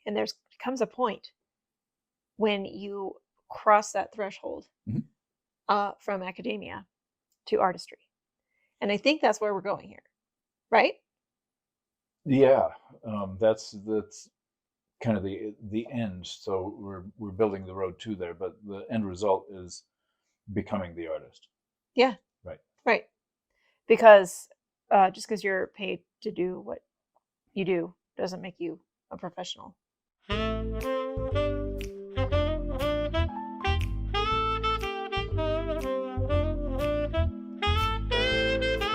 And there's comes a point when you cross that threshold from academia to artistry. And I think that's where we're going here, right? Yeah, that's kind of the end. So we're building the road to there, but the end result is becoming the artist. Yeah. Right. Right. Because just because you're paid to do what you do doesn't make you a professional.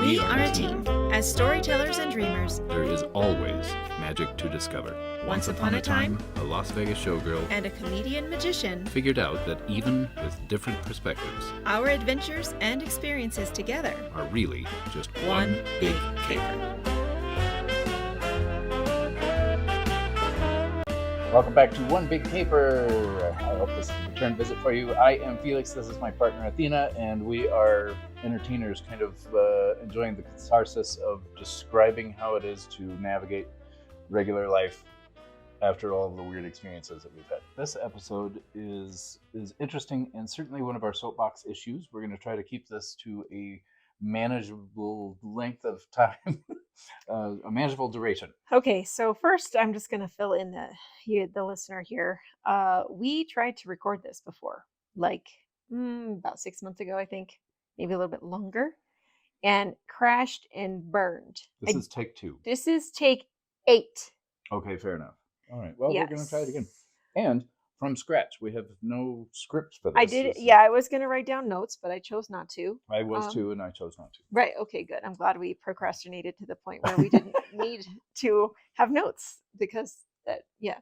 We are a team. As storytellers and dreamers, there is always magic to discover. Once upon a time, a Las Vegas showgirl and a comedian magician figured out that even with different perspectives, our adventures and experiences together are really just one big caper. Welcome back to One Big Caper. I hope this is a return visit for you. I am Phelyx. This is my partner Athena, and we are entertainers kind of enjoying the catharsis of describing how it is to navigate regular life after all of the weird experiences that we've had. This episode is interesting and certainly one of our soapbox issues. We're going to try to keep this to a manageable length of time, a manageable duration. Okay, so first I'm just going to fill in the listener here. We tried to record this before, like about 6 months ago, I think, maybe a little bit longer, and crashed and burned. This is take 2. This is take 8. Okay, fair enough. All right, well, yes. We're going to try it again. And from scratch, we have no script for this. I did, yeah, I was going to write down notes, but I chose not to. I was too, and I chose not to. Right, okay, good. I'm glad we procrastinated to the point where we didn't need to have notes, because that, yeah.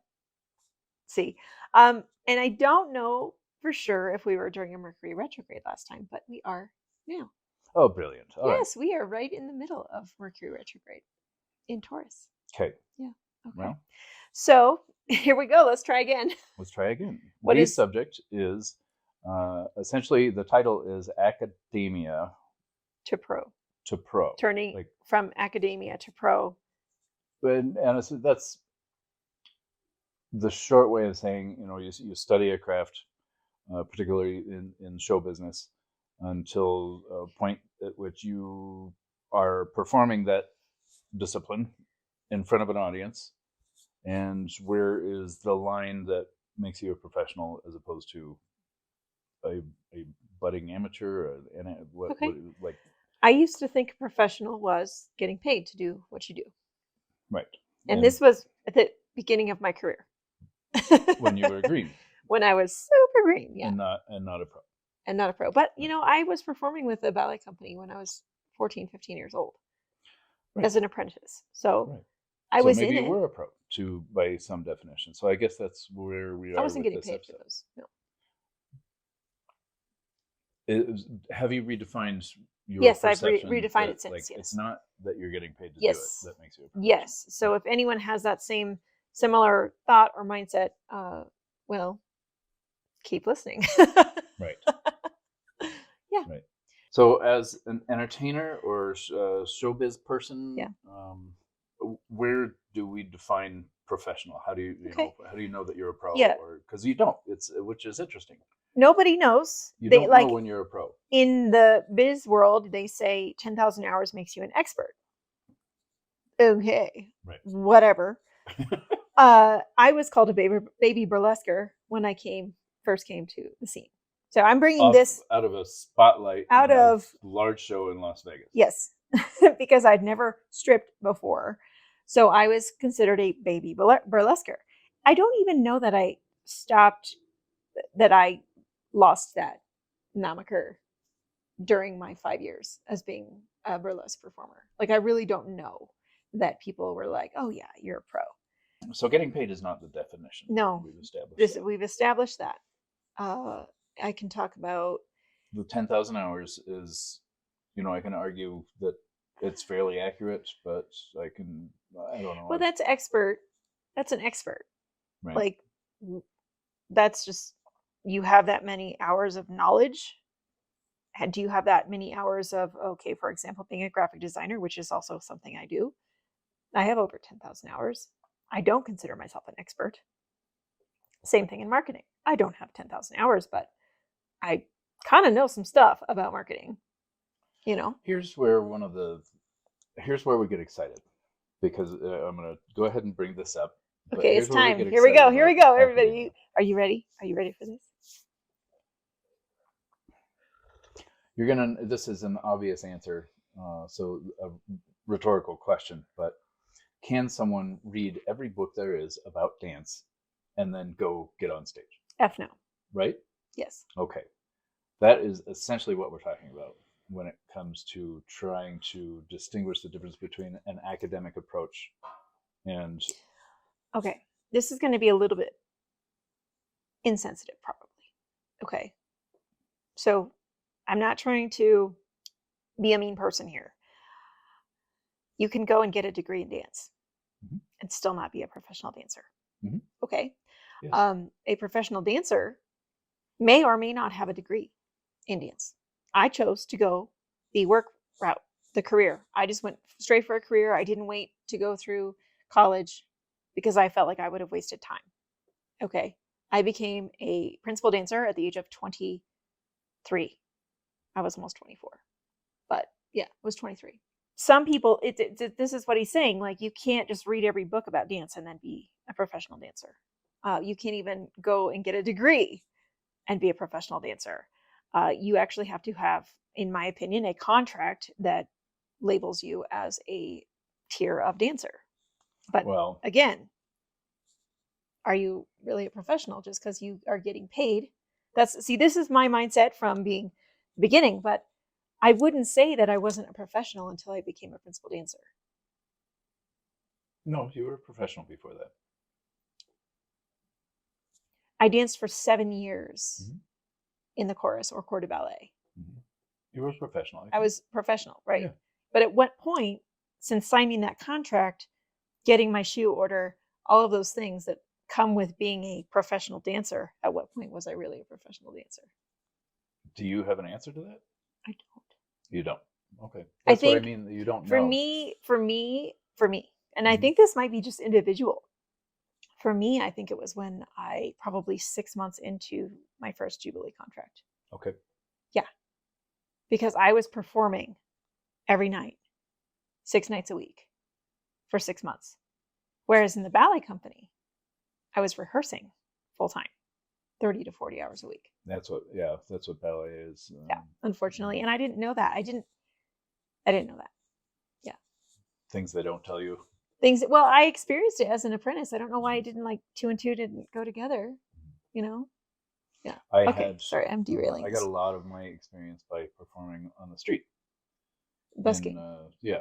See, and I don't know for sure if we were during a Mercury retrograde last time, but we are now. Oh, brilliant. All yes, right. We are right in the middle of Mercury retrograde in Taurus. Okay. Yeah. Okay. Well, so here we go. Let's try again. Let's try again. Today's subject is essentially, the title is Academia to Pro. To Pro. Turning from academia to pro. And that's the short way of saying, you study a craft, particularly in show business, until a point at which you are performing that discipline in front of an audience. And where is the line that makes you a professional as opposed to a budding amateur? I used to think a professional was getting paid to do what you do. Right. And this was at the beginning of my career. When you were green. When I was super green, yeah. And not a pro. And not a pro. But, I was performing with a ballet company when I was 14, 15 years old as an apprentice. So I was maybe in it. You were a pro, by some definition. So I guess that's where we are. I wasn't getting paid for those. No. Have you redefined your Yes, I've redefined it since. Yes. It's not that you're getting paid to do it that makes you a professional. Yes. So if anyone has that similar thought or mindset, well, keep listening. Right. Yeah. Right. So as an entertainer or showbiz person, where do we define professional? How do you know that you're a pro? Yeah. Because you don't. Which is interesting. Nobody knows. You don't know when you're a pro. In the biz world, they say 10,000 hours makes you an expert. Okay. Right. Whatever. I was called a baby burlesquer when I first came to the scene. So I'm bringing this out of a spotlight out of a large show in Las Vegas. Yes, because I'd never stripped before. So I was considered a baby burlesquer. I don't even know that I lost that moniker during my 5 years as being a burlesque performer. I really don't know that people were like, oh yeah, you're a pro. So getting paid is not the definition. No, we've established that. I can talk about the 10,000 hours is, I can argue that it's fairly accurate, but I don't know. Well, that's expert. That's an expert. Right. That's just, you have that many hours of knowledge. Do you have that many hours of, for example, being a graphic designer, which is also something I do. I have over 10,000 hours. I don't consider myself an expert. Same thing in marketing. I don't have 10,000 hours, but I kind of know some stuff about marketing, you know? Here's where we get excited, because I'm going to go ahead and bring this up. But Okay, here's it's where we time. get Here we go. excited Here we about go. Everybody, academia. are you ready? Are you ready for this? This is an obvious answer, so a rhetorical question, but can someone read every book there is about dance and then go get on stage? F no. Right? Yes. Okay. That is essentially what we're talking about when it comes to trying to distinguish the difference between an academic approach and... Okay. This is going to be a little bit insensitive, probably. Okay. So I'm not trying to be a mean person here. You can go and get a degree in dance and still not be a professional dancer. Okay. Yes. A professional dancer may or may not have a degree in dance. I chose to go the work route, the career. I just went straight for a career. I didn't wait to go through college because I felt like I would have wasted time. Okay. I became a principal dancer at the age of 23. I was almost 24. But yeah, I was 23. Some people, this is what he's saying. Like, you can't just read every book about dance and then be a professional dancer. You can't even go and get a degree and be a professional dancer. You actually have to have, in my opinion, a contract that labels you as a tier of dancer. But again, are you really a professional just because you are getting paid? This is my mindset from being the beginning, but I wouldn't say that I wasn't a professional until I became a principal dancer. No, you were a professional before that. I danced for 7 years in the chorus or corps de ballet. You were a professional. I was professional, right? Yeah. But at what point, since signing that contract, getting my shoe order, all of those things that come with being a professional dancer, at what point was I really a professional dancer? Do you have an answer to that? I don't. You don't. Okay. That's what I mean. You don't know. For me, and I think this might be just individual. For me, I think it was when I probably 6 months into my first Jubilee contract. Okay. Yeah. Because I was performing every night, 6 nights a week for 6 months. Whereas in the ballet company, I was rehearsing full time, 30 to 40 hours a week. That's what ballet is. Yeah, unfortunately. And I didn't know that. I didn't know that. Yeah. Things they don't tell you. Well, I experienced it as an apprentice. I don't know why I didn't, like, 2 and 2 didn't go together, you know? Yeah. Sorry, I'm derailing. I got a lot of my experience by performing on the street. Busking.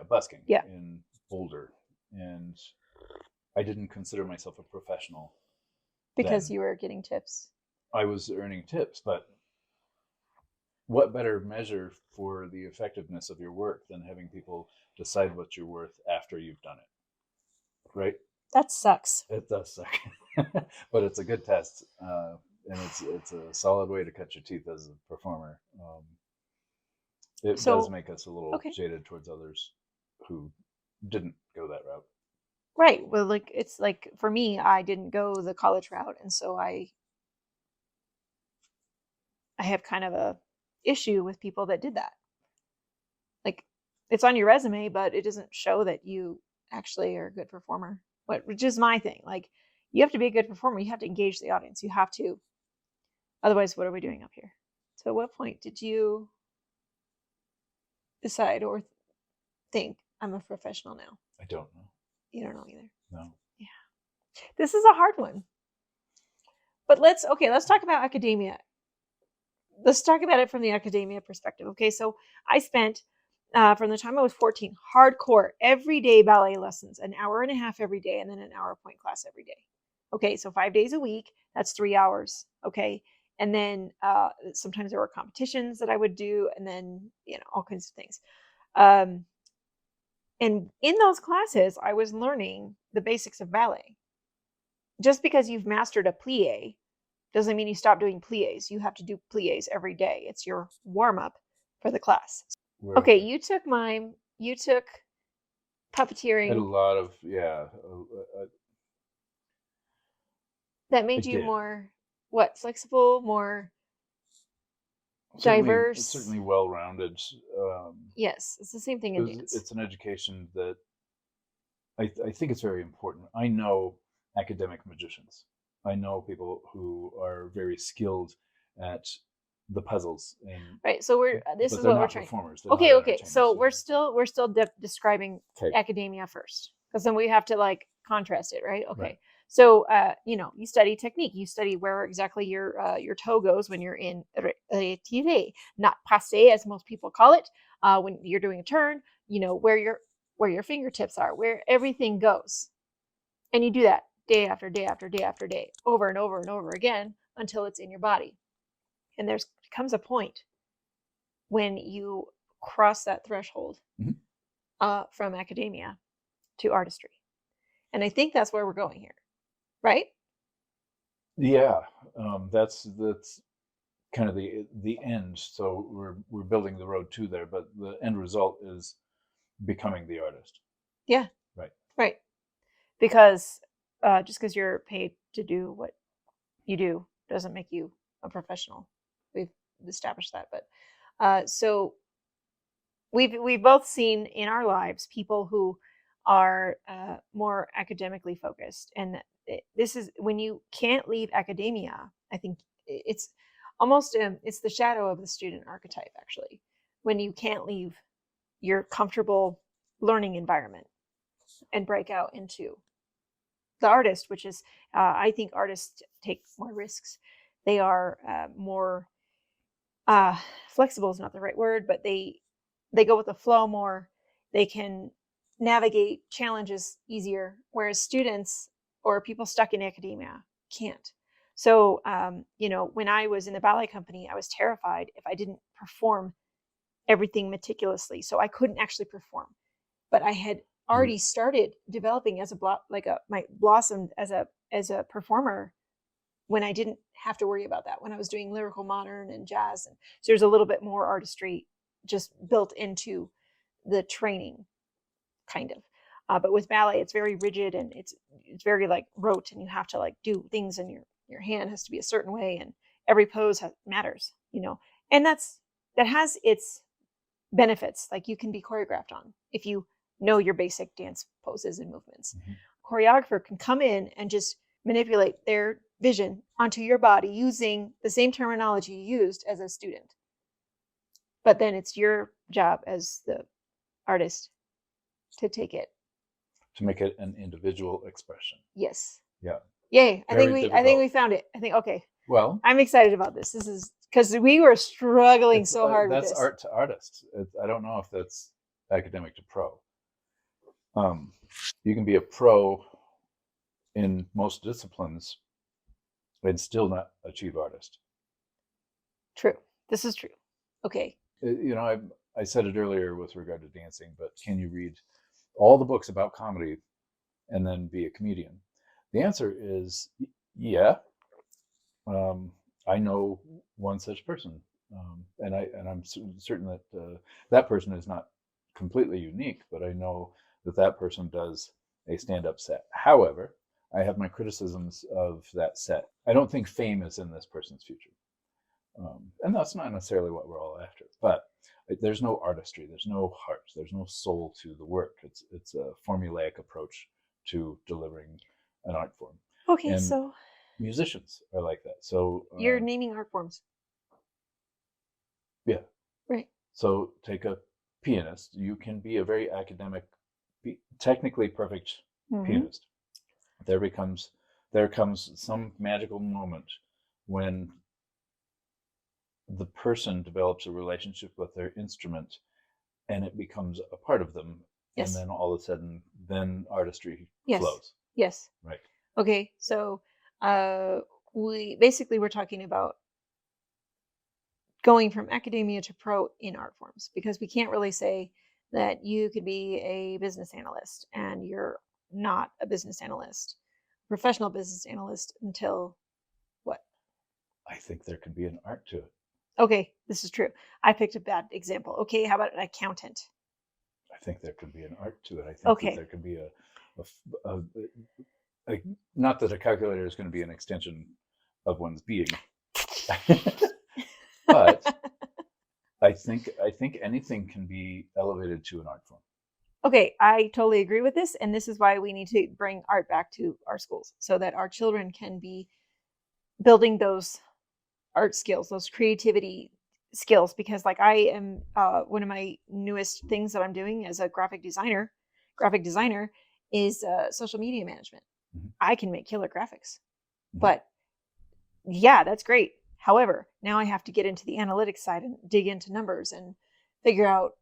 Busking. Yeah. In Boulder. And I didn't consider myself a professional. Because you were getting tips. I was earning tips, but what better measure for the effectiveness of your work than having people decide what you're worth after you've done it? Right? That sucks. It does suck. But it's a good test. And it's a solid way to cut your teeth as a performer. It does make us a little jaded towards others who didn't go that route. Right. Well, it's like, for me, I didn't go the college route, and so I have kind of a issue with people that did that. Like, it's on your resume, but it doesn't show that you actually are a good performer. Which is my thing. Like, you have to be a good performer. You have to engage the audience. You have to. Otherwise, what are we doing up here? So at what point did you decide or think, I'm a professional now? I don't know. You don't know either? No. Yeah. This is a hard one. But let's talk about academia. Let's talk about it from the academia perspective. Okay, so I spent, from the time I was 14, hardcore everyday ballet lessons, an hour and a half every day, and then an hour point class every day. Okay, so 5 days a week, that's 3 hours. Okay, and then sometimes there were competitions that I would do, and then, all kinds of things. And in those classes, I was learning the basics of ballet. Just because you've mastered a plie doesn't mean you stop doing plies. You have to do plies every day. It's your warm-up for the class. Okay, you took mime, you took puppeteering. And a lot of, that made It you did. more what, flexible, more Certainly, diverse? certainly well-rounded. Yes, it's the same thing in dance. It's an education that I think it's very important. I know academic magicians. I know people who are very skilled at the puzzles, and Right. So this but is they're what we're not trying. performers. They're Okay, not okay. So entertainers. we're still describing Okay. academia first, because then we have to like contrast it, right? Okay. Right. So you study technique. You study where exactly your toe goes when you're in retire, not passe as most people call it. When you're doing a turn, where your fingertips are, where everything goes, and you do that day after day after day after day, over and over and over again until it's in your body. And there's comes a point when you cross that threshold Mhm. from academia to artistry. And I think that's where we're going here, right? Yeah, that's kind of the end. So we're building the road to there, but the end result is becoming the artist. Yeah, Right. right. Because just because you're paid to do what you do doesn't make you a professional. We've established that. But so we've both seen in our lives people who are more academically focused, and this is when you can't leave academia. I think it's almost it's the shadow of the student archetype, actually, when you can't leave your comfortable learning environment and break out into the artist, which is I think artists take more risks. They are more uh flexible is not the right word, but they go with the flow more. They can navigate challenges easier, whereas students or people stuck in academia can't. So when I was in the ballet company, I was terrified if I didn't perform everything meticulously, so I couldn't actually perform. But I had already started developing as my blossomed as a performer when I didn't have to worry about that, when I was doing lyrical modern and jazz. And so there's a little bit more artistry just built into the training, kind of. But with ballet, it's very rigid and it's very like rote, and you have to like do things, and your hand has to be a certain way, and every pose matters, and that has its benefits. Like you can be choreographed on if you know your basic dance poses and movements. Mm-hmm. Choreographer can come in and just manipulate their vision onto your body using the same terminology you used as a student. But then it's your job as the artist to take it. To make it an individual expression. Yes. Yeah. Yay. I think difficult. we found it. I think, okay. Well, I'm excited about this. This is because we were struggling so hard with that's this. art to artist. I don't know if that's academic to pro. You can be a pro in most disciplines and still not achieve artist. True. This is true. Okay. I said it earlier with regard to dancing, but can you read all the books about comedy and then be a comedian? The answer is yeah. I know one such person, and I'm certain that that person is not completely unique, but I know that person does a stand-up set. However, I have my criticisms of that set. I don't think fame is in this person's future, and that's not necessarily what we're all after. But there's no artistry, there's no heart, there's no soul to the work. It's a formulaic approach to delivering an art form. Okay, and so musicians are like that. So you're naming art forms. Yeah. Right. So take a pianist. You can be a very academic, technically perfect pianist. There comes some magical moment when the person develops a relationship with their instrument and it becomes a part of them. Yes. And then all of a sudden, then artistry flows. Yes. Right. Okay. So we're talking about going from academia to pro in art forms, because we can't really say that you could be a business analyst and you're not a business analyst, professional business analyst, until what? I think there can be an art to it. Okay, this is true. I picked a bad example. Okay, how about an accountant? I think there could be an art to it. I think that there could be like, not that a calculator is going to be an extension of one's being, but I think anything can be elevated to an art form. Okay, I totally agree with this, and this is why we need to bring art back to our schools so that our children can be building those art skills, those creativity skills. Because, like, I am one of my newest things that I'm doing as a graphic designer is social media management. Mhm. I can make killer graphics, Mhm. but yeah, that's great. However, now I have to get into the analytics side and dig into numbers and figure out,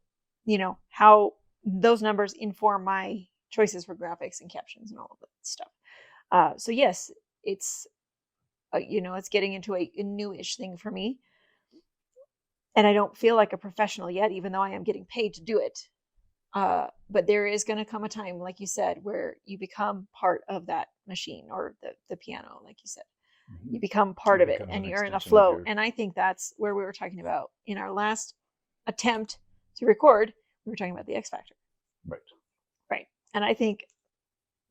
how those numbers inform my choices for graphics and captions and all of that stuff. So yes, it's it's getting into a newish thing for me, and I don't feel like a professional yet, even though I am getting paid to do it. But there is going to come a time, like you said, where you become part of that machine or the piano, like you said. You become part of it becomes and an you're in a extension of flow. your- And I think that's where we were talking about in our last attempt to record. We were talking about the X Factor. Right. Right. And I think,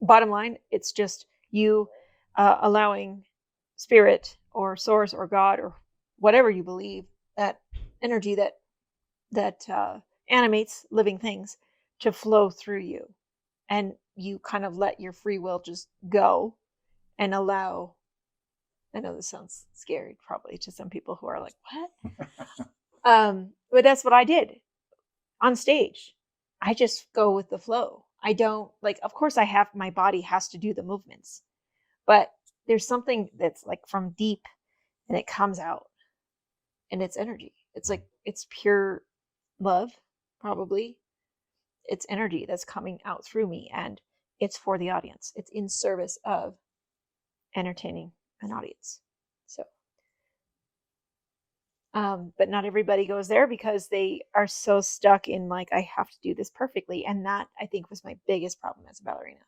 bottom line, it's just you allowing spirit or source or God or whatever you believe, that energy that animates living things, to flow through you. And you kind of let your free will just go and allow. I know this sounds scary probably to some people who are like, what? But that's what I did on stage. I just go with the flow. I don't, like, of course my body has to do the movements, but there's something that's like from deep and it comes out, and it's energy. It's like, it's pure love, probably. It's energy that's coming out through me, and it's for the audience. It's in service of entertaining an audience. So but not everybody goes there because they are so stuck in, like, I have to do this perfectly. And that, I think, was my biggest problem as a ballerina.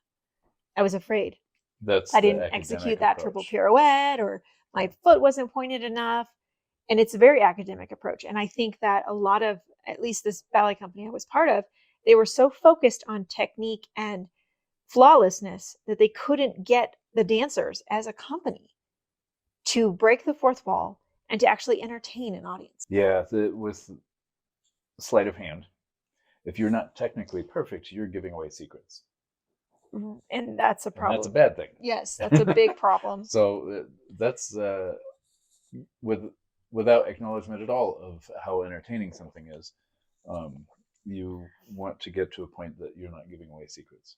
I was afraid That's I the didn't academic execute that triple approach. pirouette, or my foot wasn't pointed enough. And it's a very academic approach. And I think that a lot of, at least this ballet company I was part of, they were so focused on technique and flawlessness that they couldn't get the dancers as a company to break the fourth wall and to actually entertain an audience. Yeah, with sleight of hand, if you're not technically perfect, you're giving away secrets. And that's a problem. And that's a bad thing. Yes, that's a big problem. So that's without acknowledgement at all of how entertaining something is. You want to get to a point that you're not giving away secrets.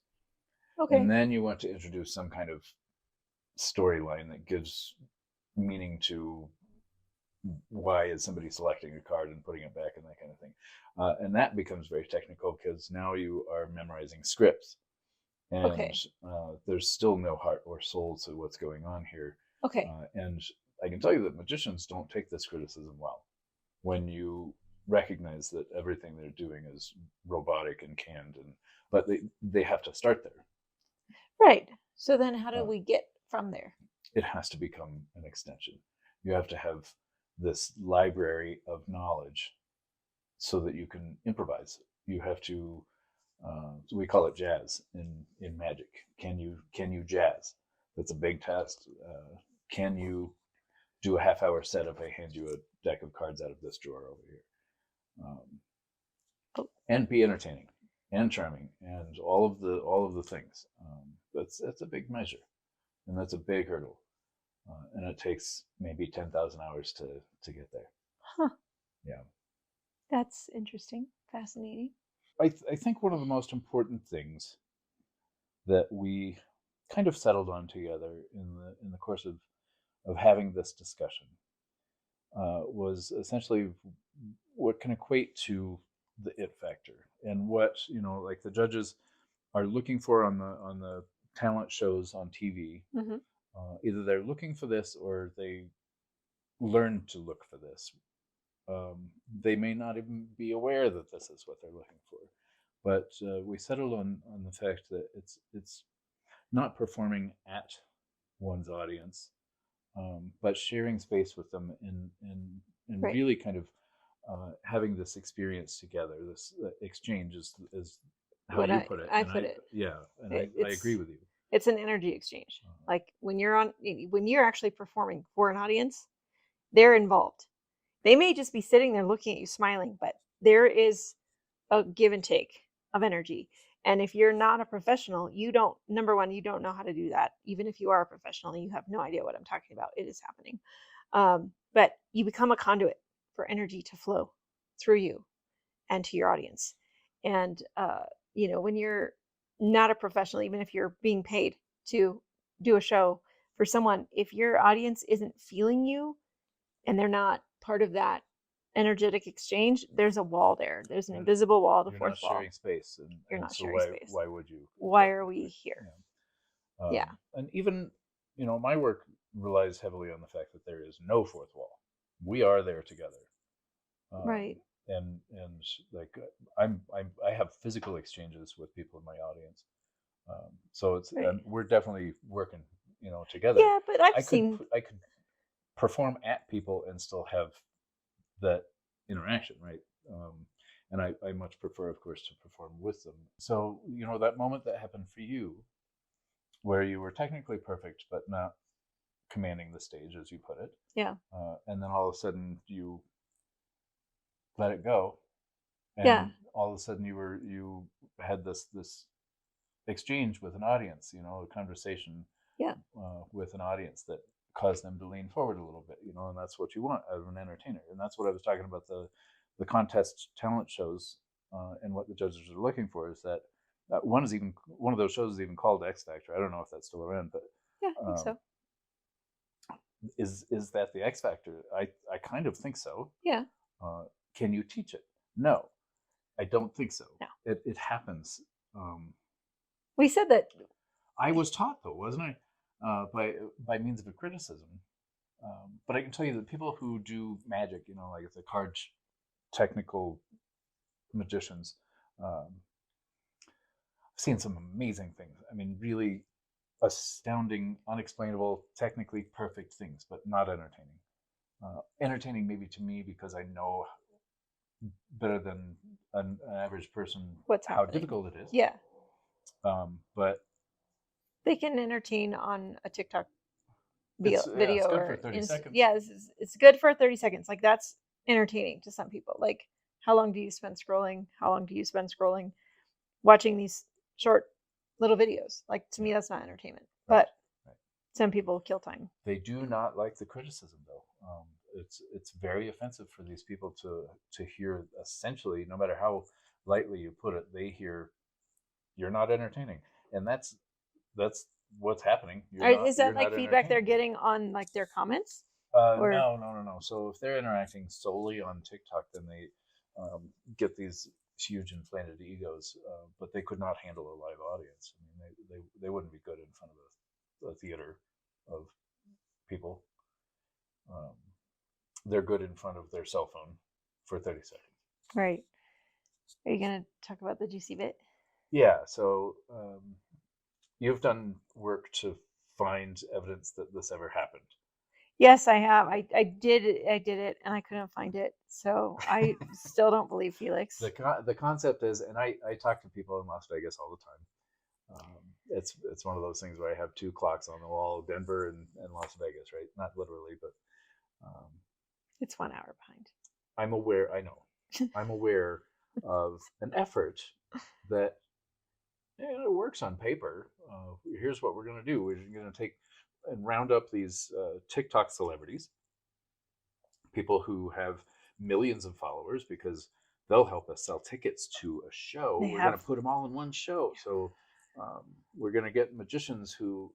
Okay. And then you want to introduce some kind of storyline that gives meaning to why is somebody selecting a card and putting it back and that kind of thing. And that becomes very technical because now you are memorizing scripts. And Okay. There's still no heart or soul to what's going on here. Okay. And I can tell you that magicians don't take this criticism well. When you recognize that everything they're doing is robotic and canned, but they have to start there. Right. So then how do we get from there? It has to become an extension. You have to have this library of knowledge so that you can improvise. You have to, we call it jazz in magic. Can you jazz? That's a big test. Can you do a half-hour set if I hand you a deck of cards out of this drawer over here? And be entertaining and charming and all of the things. That's a big measure, and that's a big hurdle. And it takes maybe 10,000 hours to get there. Huh. Yeah. That's interesting. Fascinating. I think one of the most important things that we kind of settled on together in the course of having this discussion was essentially what can equate to the it factor, and what, like, the judges are looking for on the talent shows on TV. Mm-hmm. Either they're looking for this or they learn to look for this. They may not even be aware that this is what they're looking for, but we settled on the fact that it's not performing at one's audience, but sharing space with them and Right. really kind of having this experience together. This exchange is how What you put it. I and put it. Yeah, and I It's agree with you. It's an energy exchange. Like when you're actually performing for an audience, they're involved. They may just be sitting there looking at you smiling, but there is a give and take of energy. And if you're not a professional, number one, you don't know how to do that. Even if you are a professional, you have no idea what I'm talking about. It is happening. But you become a conduit for energy to flow through you and to your audience. And, when you're not a professional, even if you're being paid to do a show for someone, if your audience isn't feeling you and they're not part of that energetic exchange, there's a wall there. There's an invisible wall, the You're fourth not wall. sharing space, and You're not so sharing space. why would you? Why are we here? Yeah. And even my work relies heavily on the fact that there is no fourth wall. We are there together. Right. And like I have physical exchanges with people in my audience. So it's Right. we're definitely working together. Yeah, but I could perform at people and still have that interaction, right? And I much prefer, of course, to perform with them. So that moment that happened for you, where you were technically perfect but not commanding the stage, as you put it. Yeah. And then all of a sudden you let it go, and all of a sudden you had this exchange with an audience, a conversation with an audience that caused them to lean forward a little bit, and that's what you want out of an entertainer. And that's what I was talking about, the contest talent shows, and what the judges are looking for is that one of those shows is even called X Factor. I don't know if that's still around, but yeah, I think so. Is that the X Factor? I kind of think so. Yeah. Can you teach it? No, I don't think so. No. It happens. We said that. I was taught, though, wasn't I, by means of a criticism. But I can tell you that people who do magic, like the card technical magicians, I've seen some amazing things. I mean, really astounding, unexplainable, technically perfect things, but not entertaining. Entertaining maybe to me because I know better than an average person how difficult it is. Yeah. But they can entertain on a TikTok video. It's good or for 30 seconds. Yeah, it's good for 30 seconds. Like that's entertaining to some people. Like how long do you spend scrolling? How long do you spend scrolling watching these short little videos? Like to me, that's not entertainment. Right. But some people kill time. They do not like the criticism, though. It's very offensive for these people to hear. Essentially, no matter how lightly you put it, they hear you're not entertaining, and that's what's happening. Is that like feedback they're getting on like their comments? No. So if they're interacting solely on TikTok, then they get these huge inflated egos, but they could not handle a live audience. I mean, they wouldn't be good in front of a theater of people. They're good in front of their cell phone for 30 seconds. Right. Are you going to talk about the juicy bit? Yeah. So you've done work to find evidence that this ever happened. Yes, I have. I did it, and I couldn't find it. So I still don't believe Phelyx. The concept is, and I talk to people in Las Vegas all the time. It's one of those things where I have two clocks on the wall, Denver and Las Vegas, right? Not literally, but it's 1 hour behind. I'm aware. I know. I'm aware of an effort that it works on paper. Here's what we're going to do. We're going to take and round up these TikTok celebrities, people who have millions of followers, because they'll help us sell tickets to a show. We're going to put them all in one show. So we're going to get magicians who,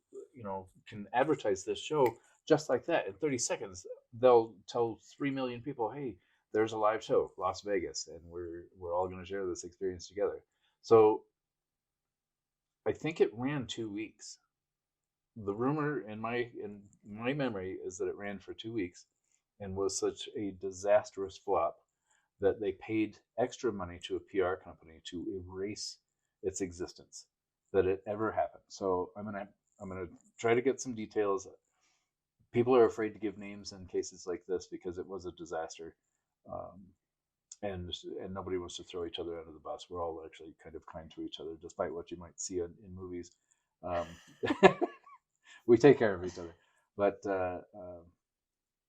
can advertise this show just like that. In 30 seconds, they'll tell 3 million people, hey, there's a live show, Las Vegas, and we're all going to share this experience together. So I think it ran 2 weeks. The rumor in my memory is that it ran for 2 weeks and was such a disastrous flop that they paid extra money to a PR company to erase its existence, that it ever happened. So I'm gonna try to get some details. People are afraid to give names in cases like this because it was a disaster, and nobody wants to throw each other under the bus. We're all actually kind of kind to each other, despite what you might see in movies. We take care of each other. But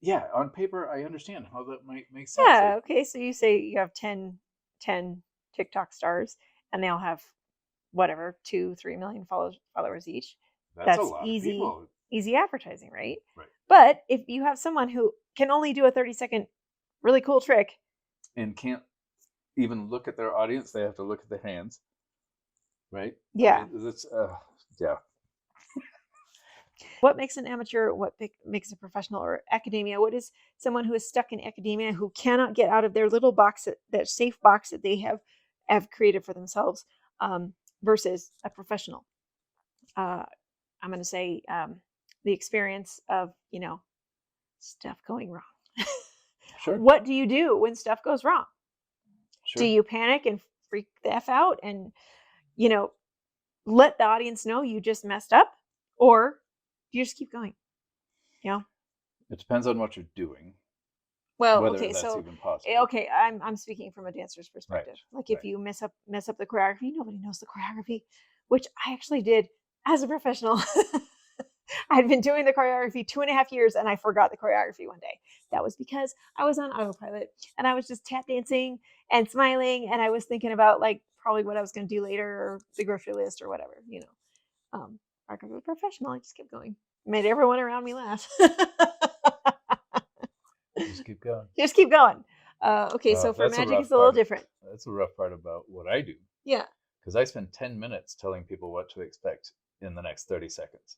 yeah, on paper, I understand how that might make sense. Yeah. Okay. So you say you have 10 TikTok stars, and they all have whatever 2-3 million followers each. That's a lot of people. Easy advertising, right? Right. But if you have someone who can only do a 30-second really cool trick And can't even look at their audience, they have to look at their hands. Right? Yeah. I mean, that's, yeah. What makes an amateur? What makes a professional? Or academia? What is someone who is stuck in academia who cannot get out of their little box, that safe box that they have created for themselves, versus a professional? I'm going to say the experience of, stuff going wrong. Sure. What do you do when stuff goes wrong? Sure. Do you panic and freak the F out and, let the audience know you just messed up? Or do you just keep going? It depends on what you're doing. Well, whether okay, that's so even possible. okay, I'm speaking from a dancer's perspective. Like if right. you mess up the choreography, nobody knows the choreography, which I actually did as a professional. I'd been doing the choreography 2.5 years, and I forgot the choreography one day. That was because I was on autopilot, and I was just tap dancing and smiling, and I was thinking about like probably what I was going to do later, or the grocery list, or whatever. Mark of a professional, I just kept going. Made everyone around me laugh. Just keep going. Just keep going. Okay, so for magic, it's a little different. That's a rough part about what I do. Yeah. Because I spend 10 minutes telling people what to expect in the next 30 seconds.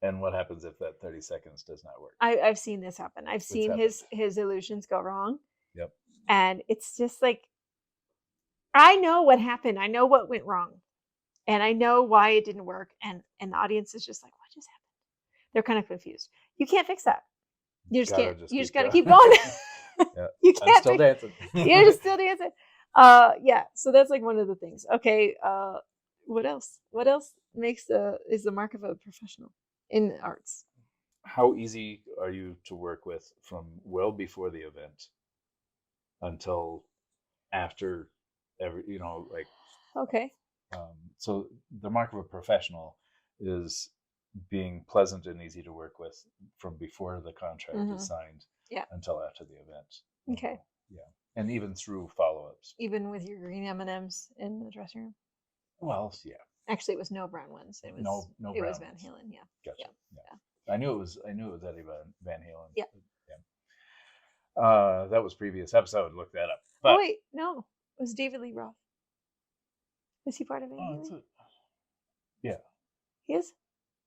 And what happens if that 30 seconds does not work? I've seen this happen. I've seen his illusions go wrong. Yep. And it's just like, I know what happened. I know what went wrong. And I know why it didn't work. And the audience is just like, what just happened? They're kind of confused. You can't fix that. You just can't. You just got to keep going. Yeah. You can't. I'm still dancing. You're just still dancing. Yeah. So that's like one of the things. Okay. What else? What else is the mark of a professional in the arts? How easy are you to work with from well before the event until after like. Okay. So the mark of a professional is being pleasant and easy to work with from before the contract is signed until after the event. Okay. Yeah. And even through follow-ups. Even with your green M&Ms in the dressing room? Well, yeah. Actually, it was no brown ones. It was no it brown was Van ones. Halen, yeah. Gotcha. Yeah. I knew it was Eddie Van Halen. Yeah. That was previous episode. Look that up. But, oh wait, no. It was David Lee Roth. Is he part of Van Halen? Yeah. He is?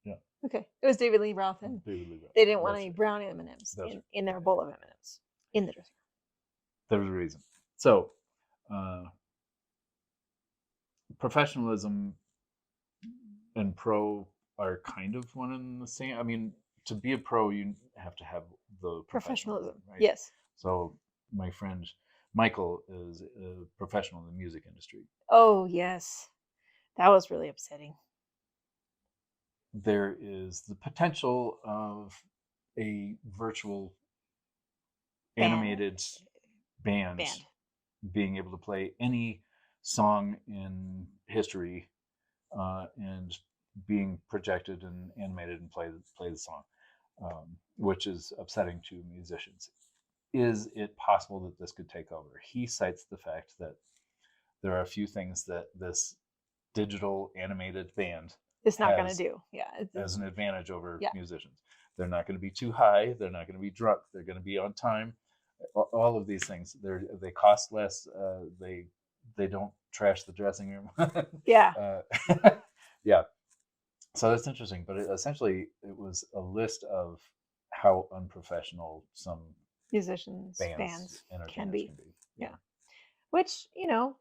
Yeah. Okay. It was David Lee Roth, and they didn't want any brown M&Ms in their bowl of M&Ms in the dressing room. There was a reason. So, professionalism and pro are kind of one and the same. I mean, to be a pro, you have to have the professionalism, right? Yes. So my friend Michael is a professional in the music industry. Oh, yes. That was really upsetting. There is the potential of a virtual animated band being able to play any song in history and being projected and animated and play the song, which is upsetting to musicians. Is it possible that this could take over? He cites the fact that there are a few things that this digital animated band it's not going to do. Yeah, as an advantage over musicians. They're not going to be too high. They're not going to be drunk. They're going to be on time. All of these things. They cost less. They don't trash the dressing room. Yeah. Yeah. So that's interesting. But essentially, it was a list of how unprofessional some musicians, bands can be. Yeah. Which,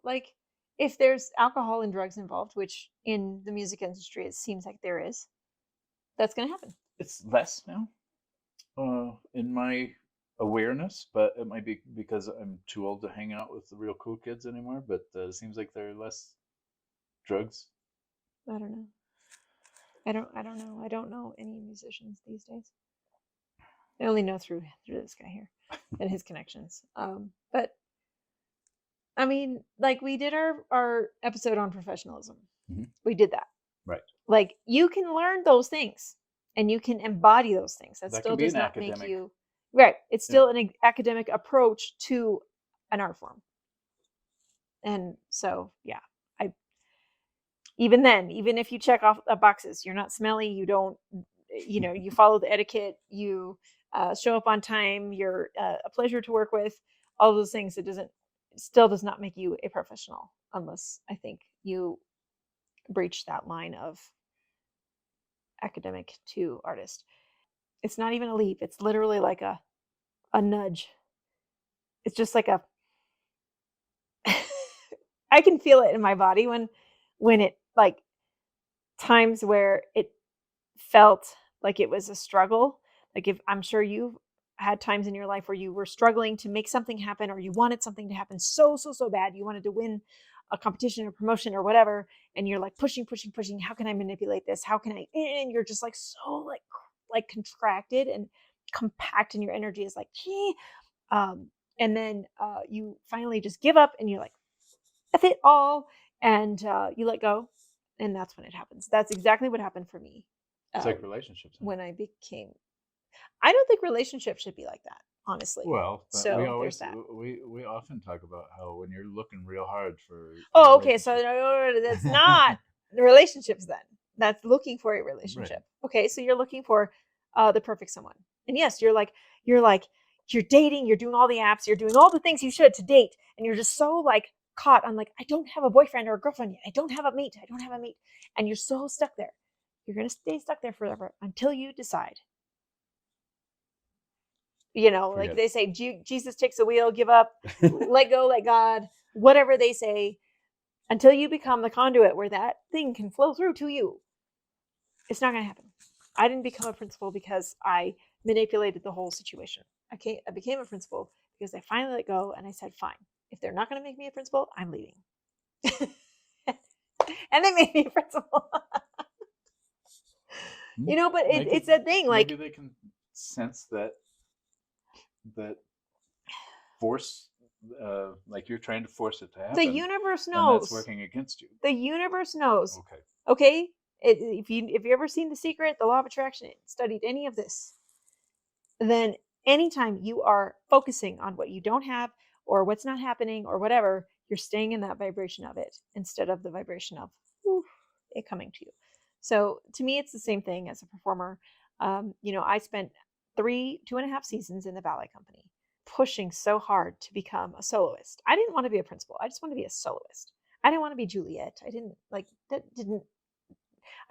like if there's alcohol and drugs involved, which in the music industry it seems like there is, that's going to happen. It's less now in my awareness, but it might be because I'm too old to hang out with the real cool kids anymore. But it seems like there are less drugs. I don't know. I don't know. I don't know any musicians these days. I only know through this guy here and his connections. But I mean, like we did our episode on professionalism. Mm-hmm. We did that. Right. Like, you can learn those things and you can embody those things. That That still can be does an not make academic. you right. It's still an academic approach to an art form. And so, yeah, I even then, even if you check off the boxes, you're not smelly, you don't, you follow the etiquette, you show up on time, you're a pleasure to work with, all those things. It still does not make you a professional unless I think you breach that line of academic to artist. It's not even a leap. It's literally like a nudge. It's just like a I can feel it in my body when it like times where it felt like it was a struggle. Like, if I'm sure you've had times in your life where you were struggling to make something happen, or you wanted something to happen so bad. You wanted to win a competition or promotion or whatever, and you're like pushing. How can I manipulate this? How can I? And you're just like so like contracted and compact, and your energy is like, gee. And then you finally just give up, and you're like, F it all, and you let go, and that's when it happens. That's exactly what happened for me. It's like relationships. When I became, I don't think relationships should be like that, honestly. Well, So there's that. we often talk about how when you're looking real hard for Oh, okay. So that's not the relationships then. That's looking for a relationship. Right. Okay, so you're looking for the perfect someone. And yes, you're dating, you're doing all the apps, you're doing all the things you should to date, and you're just so like caught on like, I don't have a boyfriend or a girlfriend yet. I don't have a mate. And you're so stuck there. You're going to stay stuck there forever until you decide. Like they say, Jesus takes the wheel, give up, let go, let God, whatever they say, until you become the conduit where that thing can flow through to you. It's not going to happen. I didn't become a principal because I manipulated the whole situation. I became a principal because I finally let go and I said, fine, if they're not going to make me a principal, I'm leaving. And they made me a principal. But it's a thing. Like, maybe they can sense that force, like you're trying to force it to happen. The universe knows. And that's working against you. The universe knows. Okay. If you ever seen The Secret, the law of attraction, studied any of this, then anytime you are focusing on what you don't have or what's not happening or whatever, you're staying in that vibration of it instead of the vibration of it coming to you. So to me, it's the same thing as a performer. I spent 2.5 seasons in the ballet company, pushing so hard to become a soloist. I didn't want to be a principal. I just wanted to be a soloist. I didn't want to be Juliet. I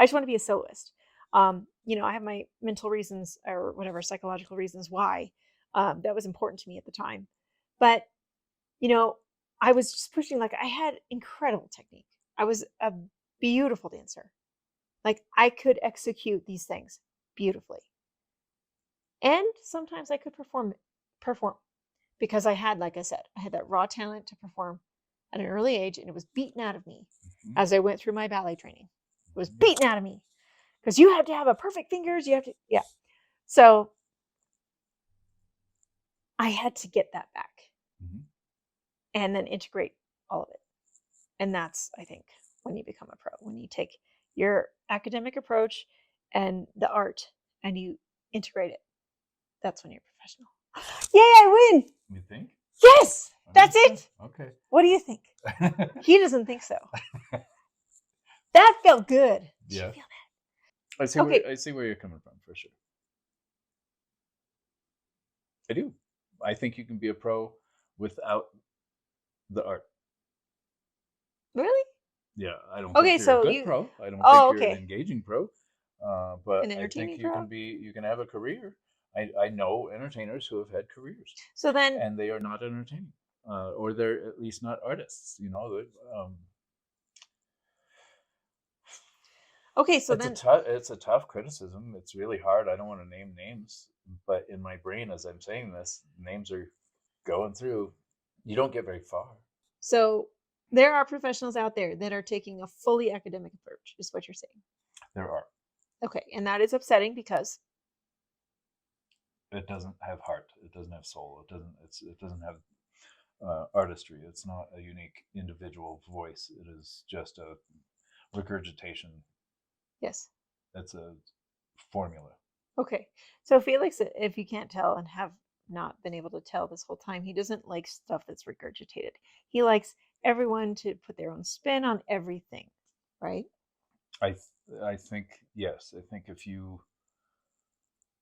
just want to be a soloist. I have my mental reasons or whatever, psychological reasons why that was important to me at the time. But, I was just pushing, like, I had incredible technique. I was a beautiful dancer. Like, I could execute these things beautifully. And sometimes I could perform because I had, like I said, I had that raw talent to perform at an early age, and it was beaten out of me as I went through my ballet training. It was beaten out of me because you have to have a perfect fingers. Yeah. So I had to get that back and then integrate all of it. And that's, I think, when you become a pro, when you take your academic approach and the art and you integrate it, that's when you're professional. Yay, I win! You think? Yes! That's it! Okay. What do you think? He doesn't think so. That felt good. Did you feel that? I see where you're coming from, for sure. I do. I think you can be a pro without the art. Really? Yeah, I don't think you're a good pro. I don't think you're an engaging pro. But I think you can have a career. I know entertainers who have had careers. So then, and they are not entertaining, or they're at least not artists. Okay, so it's a tough criticism. It's really hard. I don't want to name names, but in my brain, as I'm saying this, names are going through. You don't get very far. So there are professionals out there that are taking a fully academic approach, is what you're saying. There are. Okay, and that is upsetting because it doesn't have heart. It doesn't have soul. It doesn't have artistry. It's not a unique individual voice. It is just a regurgitation Yes. That's a formula. Okay. So Felix, if you can't tell and have not been able to tell this whole time, he doesn't like stuff that's regurgitated. He likes everyone to put their own spin on everything, right? I think yes. I think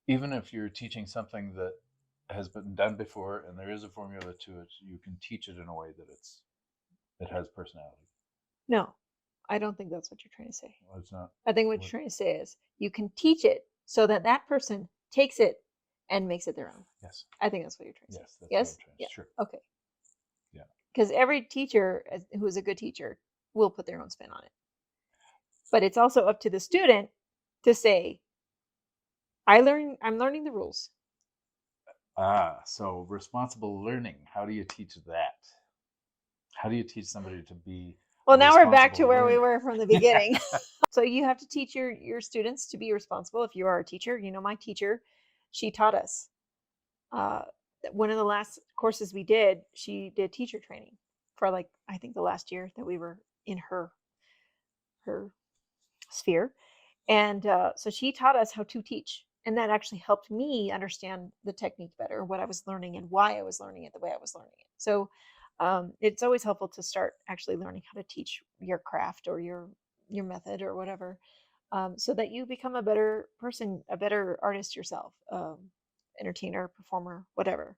even if you're teaching something that has been done before and there is a formula to it, you can teach it in a way that it has personality. No, I don't think that's what you're trying to say. Well, it's not. I think what you're trying to say is you can teach it so that that person takes it and makes it their own. Yes. I think that's what you're trying to say. Yes, that's Yes? what I'm trying to Yeah. Sure. Okay. Yeah. Because every teacher who is a good teacher will put their own spin on it. But it's also up to the student to say, I'm learning the rules. So responsible learning. How do you teach that? How do you teach somebody to be Well, now we're back to responsible where we learner? were from the beginning. So you have to teach your students to be responsible. If you are a teacher, my teacher, she taught us. One of the last courses we did, she did teacher training for I think the last year that we were in her sphere. And so she taught us how to teach. And that actually helped me understand the technique better, what I was learning and why I was learning it the way I was learning it. So it's always helpful to start actually learning how to teach your craft or your method or whatever, so that you become a better person, a better artist yourself, entertainer, performer, whatever.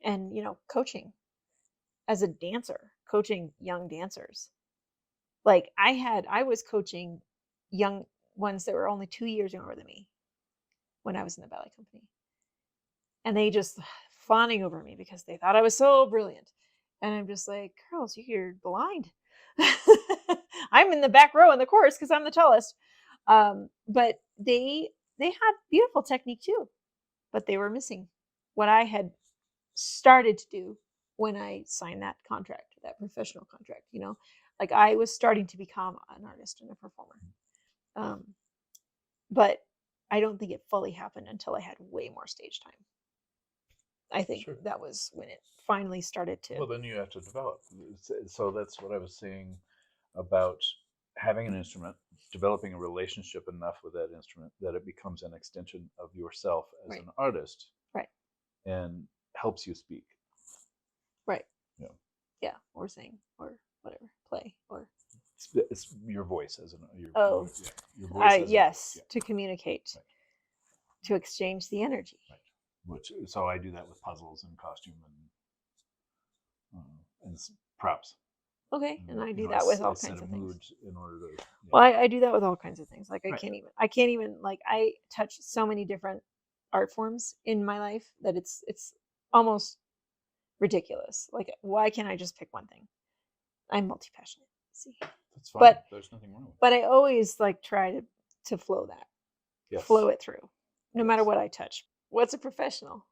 And coaching as a dancer, coaching young dancers. I was coaching young ones that were only 2 years younger than me when I was in the ballet company. And they just fawning over me because they thought I was so brilliant. And I'm just like, girls, you're blind. I'm in the back row in the chorus because I'm the tallest. But they had beautiful technique too, but they were missing what I had started to do when I signed that contract, that professional contract. I was starting to become an artist and a performer. But I don't think it fully happened until I had way more stage time. I think Sure. that was when it finally started to. Well, then you have to develop. So that's what I was saying about having an instrument, developing a relationship enough with that instrument that it becomes an extension of yourself as Right. an artist. Right. And helps you speak. Right. Yeah. Yeah. Or sing or whatever, play or. It's your voice as your voice yes, yeah. To communicate, right. To exchange the energy. Right. So I do that with puzzles and costume and props. Okay, and I do that with all kinds of things. In order to. Yeah. Well, I do that with all kinds of things. I can't even I touch so many different art forms in my life that it's almost ridiculous. Why can't I just pick one thing? I'm multi-passionate. See, that's fine. But there's nothing wrong with it. But I always try to flow that, yes. Flow it through, no matter what I touch. What's a professional?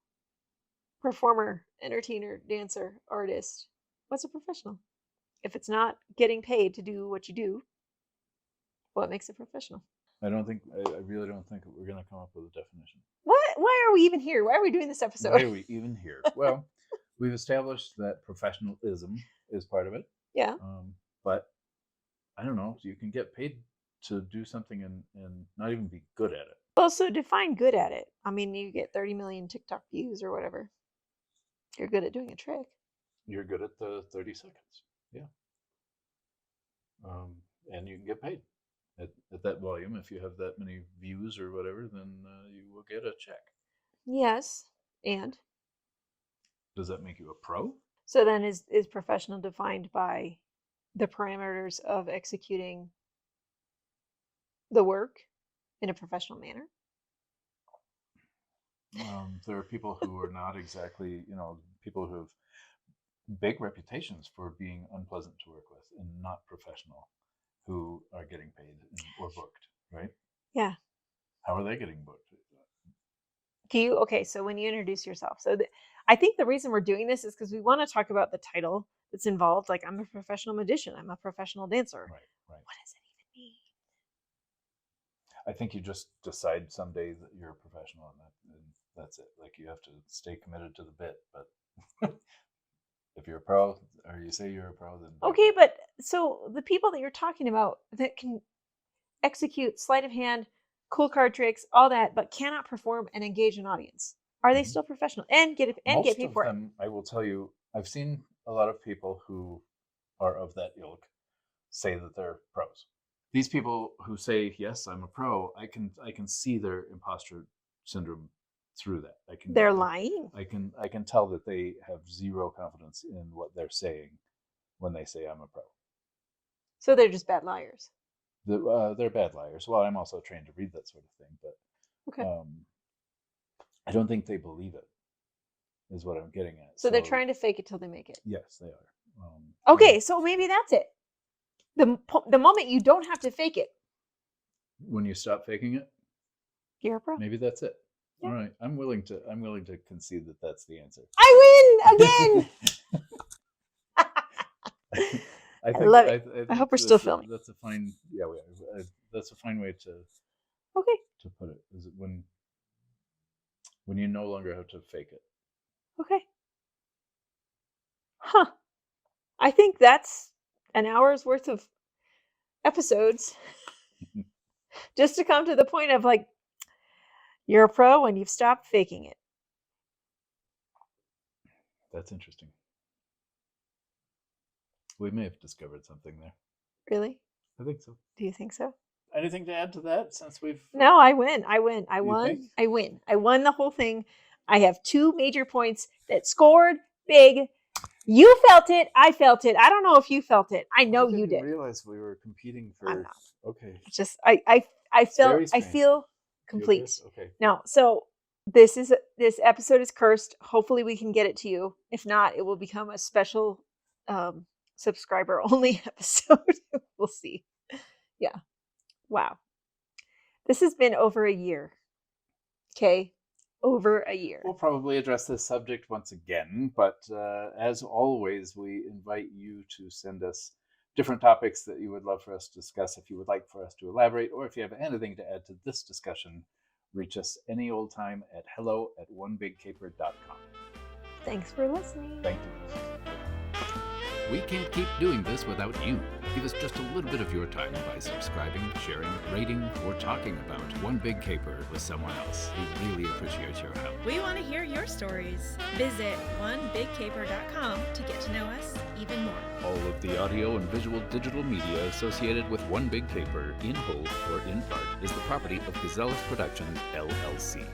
Performer, entertainer, dancer, artist. What's a professional? If it's not getting paid to do what you do, what makes it professional? I really don't think we're going to come up with a definition. What? Why are we even here? Why are we doing this episode? Why are we even here? Well, we've established that professionalism is part of it. Yeah. But I don't know. You can get paid to do something and not even be good at it. Well, so define good at it. I mean, you get 30 million TikTok views or whatever. You're good at doing a trick. You're good at the 30 seconds. Yeah. And you can get paid at that volume. If you have that many views or whatever, then you will get a check. Yes. And? Does that make you a pro? So then is professional defined by the parameters of executing the work in a professional manner? There are people who are not exactly, people who have big reputations for being unpleasant to work with and not professional, who are getting paid or booked, right? Yeah. How are they getting booked? So when you introduce yourself, I think the reason we're doing this is because we want to talk about the title that's involved. I'm a professional magician. I'm a professional dancer. Right. What does it even mean? I think you just decide someday that you're a professional and that's it. You have to stay committed to the bit, but if you're a pro or you say you're a pro, then okay. But so the people that you're talking about that can execute sleight of hand, cool card tricks, all that, but cannot perform and engage an audience. Are they still professional and get Most paid of for it? them, I will tell you, I've seen a lot of people who are of that ilk say that they're pros. These people who say, yes, I'm a pro, I can see their imposter syndrome through that. They're lying. I can tell that they have zero confidence in what they're saying when they say I'm a pro. So they're just bad liars. They're bad liars. Well, I'm also trained to read that sort of thing, but Okay. I don't think they believe it, is what I'm getting at. So they're trying to fake it till they make it. Yes, they are. Okay, so maybe that's it. The moment you don't have to fake it, When you stop faking it, you're a pro. maybe that's it. Yeah. All right, I'm willing to concede that that's the answer. I win again. I love it. think I hope we're still filming. That's a fine. Yeah, that's a fine way to Okay. put it. Is it when you no longer have to fake it? Okay. Huh. I think that's an hour's worth of episodes just to come to the point of like, you're a pro when you've stopped faking it. That's interesting. We may have discovered something there. Really? I think so. Do you think so? Anything to add to that since we've... No, I win. I won. think? I win. I won the whole thing. I have 2 major points that scored big. You felt it. I felt it. I don't know if you felt it. I know you did. I didn't realize we were competing for... I'm not. Okay. Just I felt very I strange. feel Feel complete. good? Okay. No, so this episode is cursed. Hopefully we can get it to you. If not, it will become a special subscriber only episode. We'll see. Yeah. Wow. This has been over a year. Okay. Over a year. We'll probably address this subject once again, but as always, we invite you to send us different topics that you would love for us to discuss. If you would like for us to elaborate, or if you have anything to add to this discussion, reach us any old time at hello@onebigcaper.com. Thanks for listening. Thank you. We can't keep doing this without you. Give us just a little bit of your time by subscribing, sharing, rating, or talking about One Big Caper with someone else. We really appreciate your help. We want to hear your stories. Visit onebigcaper.com to get to know us even more. All of the audio and visual digital media associated with One Big Caper, in whole or in part, is the property of Gazellas Productions, LLC.